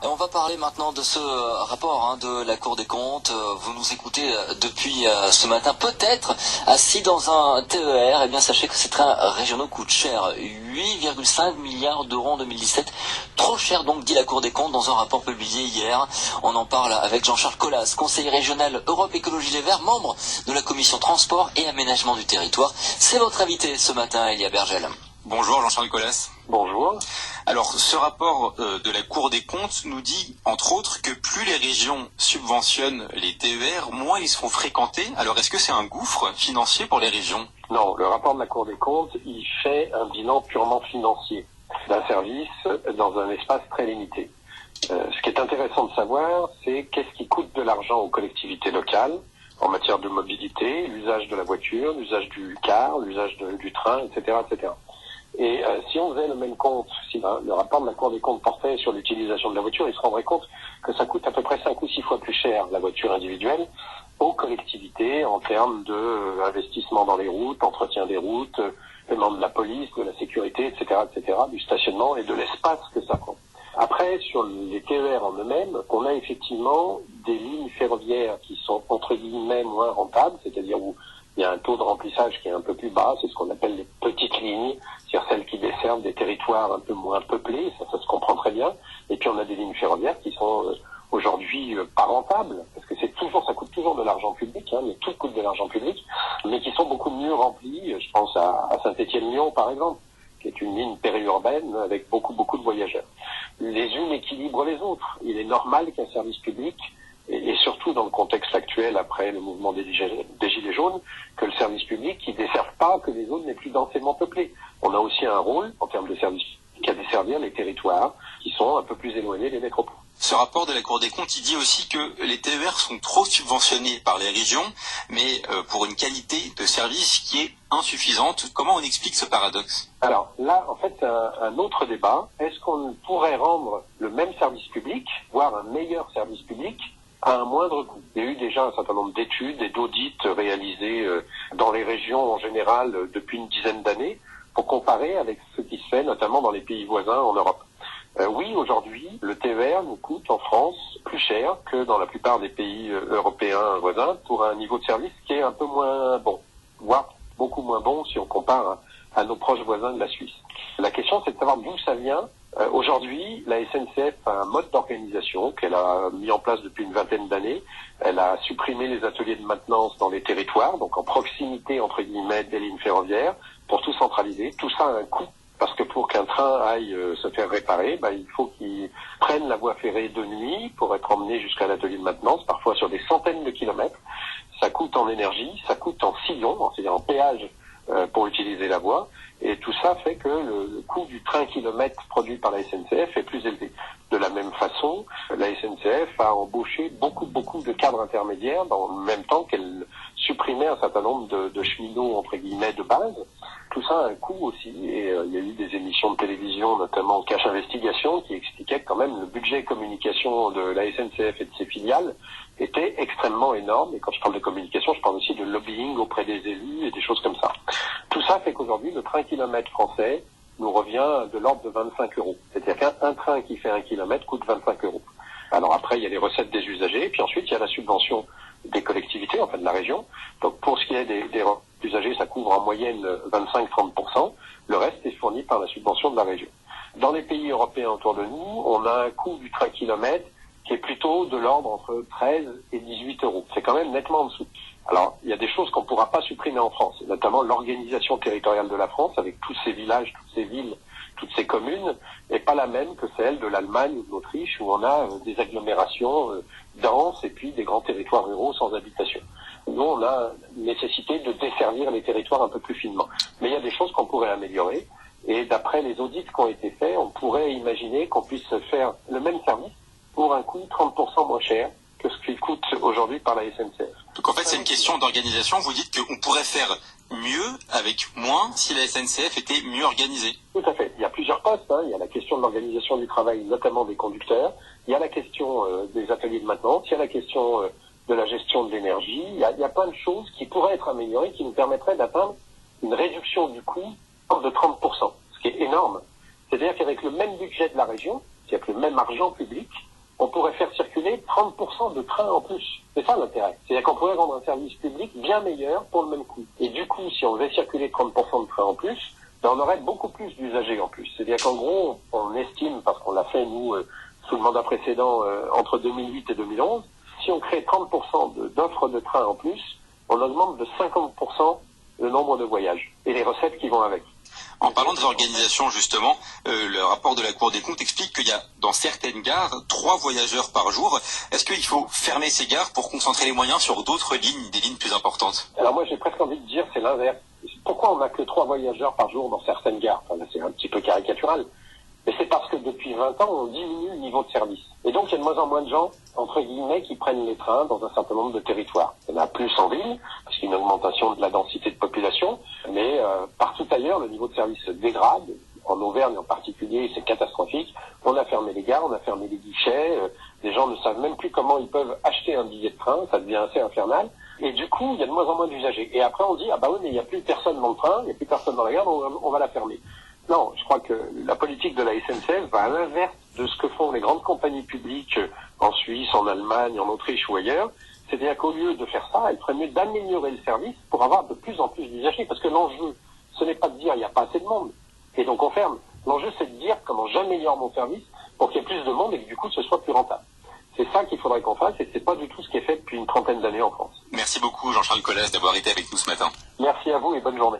Et on va parler maintenant de ce rapport de la Cour des comptes. Vous nous écoutez depuis ce matin, peut-être assis dans un TER. Eh bien, sachez que ces trains régionaux coûtent cher. 8,5 milliards d'euros en 2017. Trop cher, donc, dit la Cour des comptes dans un rapport publié hier. On en parle avec Jean-Charles Colas, conseiller régional Europe Écologie Les Verts, membre de la commission transport et aménagement du territoire. C'est votre invité ce matin, Elia Bergel. Bonjour Jean-Charles Colas. Bonjour. Alors ce rapport de la Cour des comptes nous dit entre autres que plus les régions subventionnent les TER, moins ils seront fréquentés. Alors est-ce que c'est un gouffre financier pour les régions? Non, le rapport de la Cour des comptes, il fait un bilan purement financier d'un service dans un espace très limité. Ce qui est intéressant de savoir, c'est qu'est-ce qui coûte de l'argent aux collectivités locales en matière de mobilité, l'usage de la voiture, l'usage du car, l'usage du train, etc., etc. Et si on faisait le même compte, si le rapport de la Cour des comptes portait sur l'utilisation de la voiture, il se rendrait compte que ça coûte à peu près 5 ou 6 fois plus cher la voiture individuelle aux collectivités en termes d'investissement dans les routes, entretien des routes, paiement de la police, de la sécurité, etc., du stationnement et de l'espace que ça prend. Après, sur les TER en eux-mêmes, on a effectivement des lignes ferroviaires qui sont entre guillemets moins rentables, c'est-à-dire où il y a un taux de remplissage qui est un peu plus bas, c'est ce qu'on appelle les petites lignes, c'est-à-dire celles qui desservent des territoires un peu moins peuplés, ça se comprend très bien. Et puis on a des lignes ferroviaires qui sont aujourd'hui pas rentables, parce que ça coûte toujours de l'argent public, mais tout coûte de l'argent public, mais qui sont beaucoup mieux remplies. Je pense à Saint-Étienne-Lyon par exemple, qui est une ligne périurbaine avec beaucoup de voyageurs. Les unes équilibrent les autres. Il est normal qu'un service public, et surtout dans le contexte actuel après le mouvement des Gilets jaunes, que le service public ne desserve pas que les zones les plus densément peuplées. On a aussi un rôle en termes de service public à desservir les territoires qui sont un peu plus éloignés des métropoles. Ce rapport de la Cour des comptes, il dit aussi que les TER sont trop subventionnés par les régions, mais pour une qualité de service qui est insuffisante. Comment on explique ce paradoxe? Alors là, en fait, c'est un autre débat. Est-ce qu'on pourrait rendre le même service public, voire un meilleur service public, à un moindre coût? Il y a eu déjà un certain nombre d'études et d'audits réalisés dans les régions en général depuis une dizaine d'années pour comparer avec ce qui se fait notamment dans les pays voisins en Europe. Oui, aujourd'hui, le TER nous coûte en France plus cher que dans la plupart des pays européens voisins pour un niveau de service qui est un peu moins bon, voire beaucoup moins bon si on compare à nos proches voisins de la Suisse. La question, c'est de savoir d'où ça vient. Aujourd'hui, la SNCF a un mode d'organisation qu'elle a mis en place depuis une vingtaine d'années. Elle a supprimé les ateliers de maintenance dans les territoires, donc en proximité, entre guillemets, des lignes ferroviaires, pour tout centraliser. Tout ça a un coût, parce que pour qu'un train aille se faire réparer, il faut qu'il prenne la voie ferrée de nuit pour être emmené jusqu'à l'atelier de maintenance, parfois sur des centaines de kilomètres. Ça coûte en énergie, ça coûte en sillon, c'est-à-dire en péage pour utiliser la voie. Et tout ça fait que le coût du train kilomètre produit par la SNCF est plus élevé. De la même façon, la SNCF a embauché beaucoup de cadres intermédiaires dans le même temps qu'elle supprimait un certain nombre de cheminots, entre guillemets, de base. Tout ça a un coût aussi, et il y a eu des émissions de télévision, notamment Cache Investigation, qui expliquaient que quand même le budget communication de la SNCF et de ses filiales était extrêmement énorme. Et quand je parle de communication, je parle aussi de lobbying auprès des élus et des choses comme ça. Tout ça fait qu'aujourd'hui, le train kilomètre français nous revient de l'ordre de 25 euros. C'est-à-dire qu'un train qui fait 1 kilomètre coûte 25 euros. Alors après, il y a les recettes des usagers, et puis ensuite, il y a la subvention des collectivités, de la région. Donc pour ce qui est des usagers, ça couvre en moyenne 25-30%. Le reste est fourni par la subvention de la région. Dans les pays européens autour de nous, on a un coût du train kilomètre qui est plutôt de l'ordre entre 13 et 18 euros. C'est quand même nettement en dessous. Alors, il y a des choses qu'on ne pourra pas supprimer en France, notamment l'organisation territoriale de la France, avec tous ces villages, toutes ces villes, toutes ces communes, n'est pas la même que celle de l'Allemagne ou de l'Autriche, où on a des agglomérations denses et puis des grands territoires ruraux sans habitation. Nous, on a nécessité de desservir les territoires un peu plus finement. Mais il y a des choses qu'on pourrait améliorer, et d'après les audits qui ont été faits, on pourrait imaginer qu'on puisse faire le même service pour un coût 30% moins cher que ce qu'il coûte aujourd'hui par la SNCF. Donc en fait, c'est une question d'organisation. Vous dites qu'on pourrait faire mieux avec moins si la SNCF était mieux organisée. Tout à fait. Il y a plusieurs postes. Il y a la question de l'organisation du travail, notamment des conducteurs. Il y a la question des ateliers de maintenance. Il y a la question de la gestion de l'énergie. Il y a plein de choses qui pourraient être améliorées, qui nous permettraient d'atteindre une réduction du coût de 30%, ce qui est énorme. C'est-à-dire qu'avec le même budget de la région, c'est-à-dire que le même argent public, on pourrait faire circuler 30% de trains en plus. C'est ça l'intérêt. C'est-à-dire qu'on pourrait rendre un service public bien meilleur pour le même coût. Et du coup, si on faisait circuler 30% de trains en plus, ben on aurait beaucoup plus d'usagers en plus. C'est-à-dire qu'en gros, on estime, parce qu'on l'a fait nous sous le mandat précédent entre 2008 et 2011, si on crée 30% d'offres de trains en plus, on augmente de 50% le nombre de voyages et les recettes qui vont avec. En parlant des organisations, justement, le rapport de la Cour des comptes explique qu'il y a dans certaines gares 3 voyageurs par jour. Est-ce qu'il faut fermer ces gares pour concentrer les moyens sur d'autres lignes, des lignes plus importantes? Alors moi, j'ai presque envie de dire c'est l'inverse. Pourquoi on n'a que 3 voyageurs par jour dans certaines gares? Enfin, c'est un petit peu caricatural. Mais c'est parce que depuis 20 ans, on diminue le niveau de service. Et donc, il y a de moins en moins de gens, entre guillemets, qui prennent les trains dans un certain nombre de territoires. Il y en a plus en ville, parce qu'il y a une augmentation de la densité de population. Mais partout ailleurs, le niveau de service se dégrade. En Auvergne en particulier, c'est catastrophique. On a fermé les gares, on a fermé les guichets. Les gens ne savent même plus comment ils peuvent acheter un billet de train. Ça devient assez infernal. Et du coup, il y a de moins en moins d'usagers. Et après, on dit, ah bah oui, mais il n'y a plus personne dans le train, il n'y a plus personne dans la gare, donc on va la fermer. Non, je crois que la politique de la SNCF va à l'inverse de ce que font les grandes compagnies publiques en Suisse, en Allemagne, en Autriche ou ailleurs. C'est-à-dire qu'au lieu de faire ça, elle ferait mieux d'améliorer le service pour avoir de plus en plus d'usagers. Parce que l'enjeu, ce n'est pas de dire il n'y a pas assez de monde, et donc on ferme. L'enjeu, c'est de dire comment j'améliore mon service pour qu'il y ait plus de monde et que du coup, ce soit plus rentable. C'est ça qu'il faudrait qu'on fasse et c'est pas du tout ce qui est fait depuis une trentaine d'années en France. Merci beaucoup Jean-Charles Colas d'avoir été avec nous ce matin. Merci à vous et bonne journée.